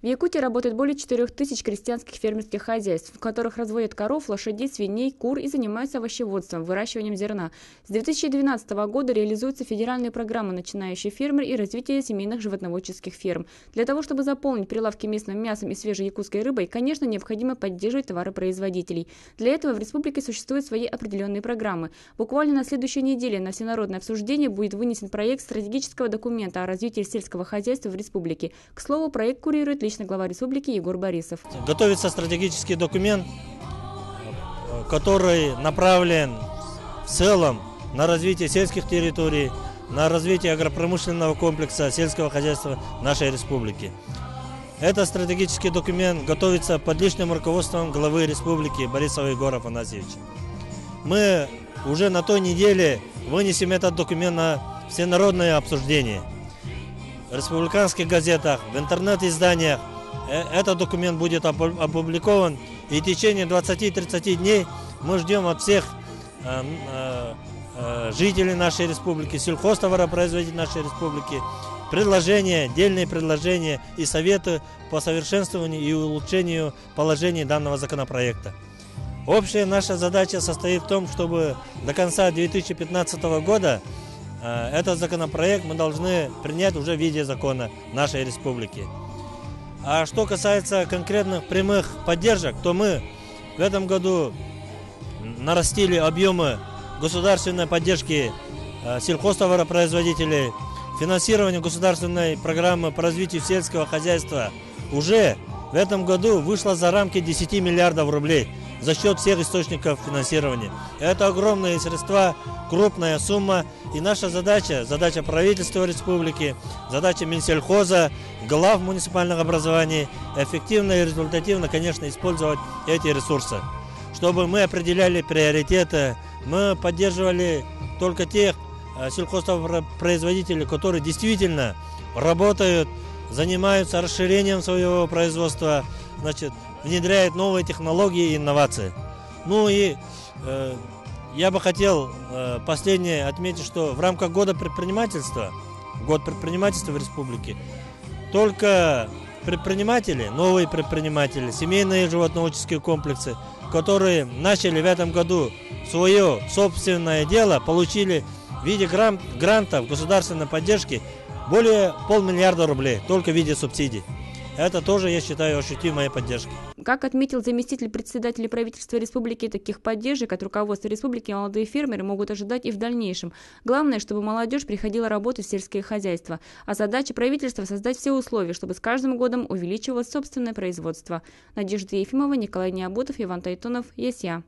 В Якутии работает более 4000 крестьянских фермерских хозяйств, в которых разводят коров, лошадей, свиней, кур и занимаются овощеводством, выращиванием зерна. С 2012 года реализуются федеральные программы «Начинающий фермер» и развитие семейных животноводческих ферм. Для того, чтобы заполнить прилавки местным мясом и свежей якутской рыбой, конечно, необходимо поддерживать товаропроизводителей. Для этого в республике существуют свои определенные программы. Буквально на следующей неделе на всенародное обсуждение будет вынесен проект стратегического документа о развитии сельского хозяйства в республике. К слову, проект курирует лично глава республики Егор Борисов. Готовится стратегический документ, который направлен в целом на развитие сельских территорий, на развитие агропромышленного комплекса сельского хозяйства нашей республики. Этот стратегический документ готовится под личным руководством главы республики Борисова Егора Афанасьевича. Мы уже на той неделе вынесем этот документ на всенародное обсуждение. В республиканских газетах, в интернет-изданиях этот документ будет опубликован, и в течение 20-30 дней мы ждем от всех жителей нашей республики, сельхозтоваропроизводителей нашей республики предложения, дельные предложения и советы по совершенствованию и улучшению положений данного законопроекта. Общая наша задача состоит в том, чтобы до конца 2015 года этот законопроект мы должны принять уже в виде закона нашей республики. А что касается конкретных прямых поддержек, то мы в этом году нарастили объемы государственной поддержки сельхозтоваропроизводителей. Финансирование государственной программы по развитию сельского хозяйства уже в этом году вышло за рамки 10 миллиардов рублей за счет всех источников финансирования. Это огромные средства, крупная сумма. И наша задача, задача правительства республики, задача Минсельхоза, глав муниципальных образований, эффективно и результативно, конечно, использовать эти ресурсы. Чтобы мы определяли приоритеты, мы поддерживали только тех сельхозтоваропроизводителей, которые действительно работают, занимаются расширением своего производства, внедряют новые технологии и инновации. Ну и я бы хотел последнее отметить, что в рамках года предпринимательства, год предпринимательства в республике, только предприниматели, новые предприниматели, семейные животноводческие комплексы, которые начали в этом году свое собственное дело, получили в виде грантов государственной поддержки более 500 миллиарда рублей, только в виде субсидий. Это тоже, я считаю, ощутимая поддержка. Как отметил заместитель председателя правительства республики, таких поддержек от руководства республики молодые фермеры могут ожидать и в дальнейшем. Главное, чтобы молодежь приходила работать в сельское хозяйство. А задача правительства – создать все условия, чтобы с каждым годом увеличивалось собственное производство. Надежда Ефимова, Николай Необутов, Иван Тайтонов, ЕСЯ.